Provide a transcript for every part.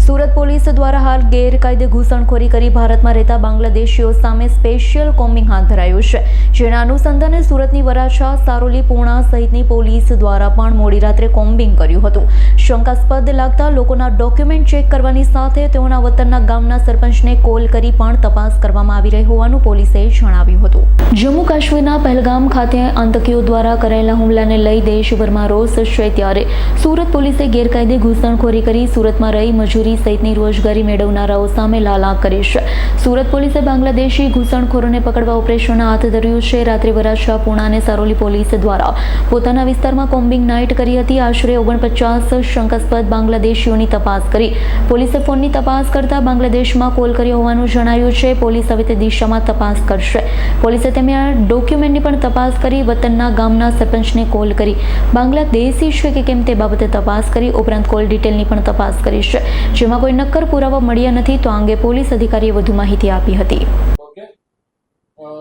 Surat police દ્વારા હાલ ગેરકાયદે ઘૂસણખોરી કરી ભારતમાં રહેતા બાંગ્લાદેશીઓ સામે સ્પેશિયલ કોમ્બિંગ હાથ ધરાયું છે, જેના અનુસંધાને સુરતની વરાછા, સારોલી, પૂણા સહિતની પોલીસ દ્વારા પણ મોડી રાત્રે કોમ્બિંગ કર્યું હતું। શંકાસ્પદ લાગતા લોકોના ડોક્યુમેન્ટ ચેક કરવાની સાથે તેઓના વતનના ગામના સરપંચને કોલ કરી પણ તપાસ કરવામાં આવી રહી હોવાનું પોલીસે જણાવ્યું હતું। જમ્મુ કાશ્મીરના પહેલગામ ખાતે આતંકીઓ દ્વારા કરાયેલા હુમલાને લઈ દેશભરમાં રોષ છે, ત્યારે સુરત પોલીસે ગેરકાયદે ઘૂસણખોરી કરી સુરતમાં રહી મજૂરી સહિતની રોજગારી મેળવનારાઓ સામે લાલાક કરી છે। સુરત પોલીસે બાંગ્લાદેશી ઘૂસણખોરોને પકડવા ઓપરેશન હાથ ધર્યું છે। રાત્રે વરાછા, પૂણા અને સારોલી પોલીસ દ્વારા પોતાના વિસ્તારમાં કોમ્બિંગ નાઇટ કરી હતી। આશરે 49 શંકાસ્પદ બાંગ્લાદેશીઓની તપાસ કરી પોલીસે ફોનની તપાસ કરતા બાંગ્લાદેશમાં કોલ કર્યો હોવાનું જણાયું છે। પોલીસ હવે તે દિશામાં તપાસ કરશે। પોલીસે તેમના ડોક્યુમેન્ટની પણ તપાસ કરી વતનના ગામના સરપંચને કોલ કરી બાંગ્લાદેશી છે કે કેમ તે બાબતે તપાસ કરી ઉપરાંત કોલ ડિટેલની પણ તપાસ કરી છે, જેમાં કોઈ નક્કર પુરાવા મળ્યા નથી। તો આ અંગે પોલીસ અધિકારીએ વધુ માહિતી આપી હતી।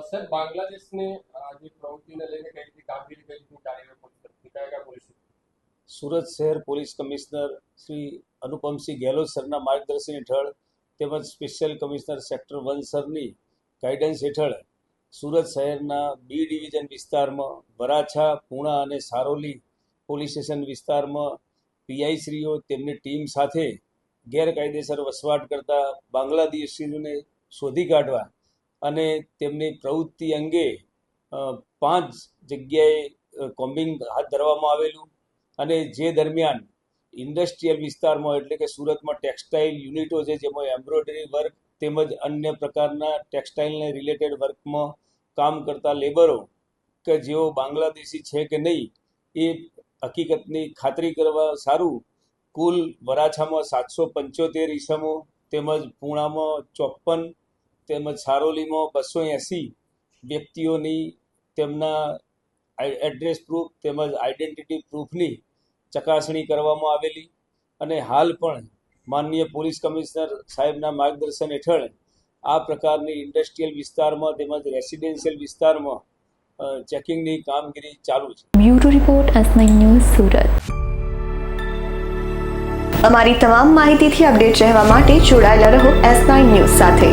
सर, बांग्लादेश ने आज प्रवृत्ति ने लेकर कई थी कामगिरी कई थी कार्य पुलिस સુરત શહેર પોલીસ કમિશનર શ્રી અનુપમસિંહ ગેહલોત સરના માર્ગદર્શન હેઠળ તેમજ સ્પેશિયલ કમિશનર સેક્ટર 1 સરની ગાઈડન્સ હેઠળ સુરત શહેરના બી ડિવિઝન વિસ્તારમાં વરાછા, પૂણા અને સારોલી પોલીસ સ્ટેશન વિસ્તારમાં પીઆઈશ્રીઓ તેમની ટીમ સાથે ગેરકાયદેસર વસવાટ કરતા બાંગ્લાદેશીઓને શોધી કાઢવા અને તેમની પ્રવૃત્તિ અંગે 5 જગ્યાએ કોમ્બિંગ હાથ ધરવામાં આવેલું અને જે દરમિયાન ઇન્ડસ્ટ્રીયલ વિસ્તારમાં એટલે કે સુરતમાં ટેક્સટાઇલ યુનિટો છે, જેમાં એમ્બ્રોઇડરી વર્ક તેમજ અન્ય પ્રકારના ટેક્સટાઇલને રિલેટેડ વર્કમાં કામ કરતા લેબરો કે જેઓ બાંગ્લાદેશી છે કે નહીં એ હકીકતની ખાતરી કરવા સારું કુલ વરાછામાં 775 ઈસમો તેમજ પૂણામાં 54 તેમજ સારોલીમાં 280 વ્યક્તિઓની તેમના એડ્રેસ પ્રૂફ તેમજ આઈડેન્ટિટી પ્રૂફની ચકાસણી કરવામાં આવેલી અને હાલ પણ માનનીય પોલીસ કમિશનર સાહેબના માર્ગદર્શન હેઠળ આ પ્રકારની ઇન્ડસ્ટ્રીયલ વિસ્તારમાં તેમજ રેસિડેન્શિયલ વિસ્તારમાં ચેકિંગની કામગીરી ચાલુ છે। Bureau report S9 news Surat. અમારી તમામ માહિતીથી અપડેટ રહેવા માટે જોડાયેલા રહો S9 ન્યૂઝ સાથે।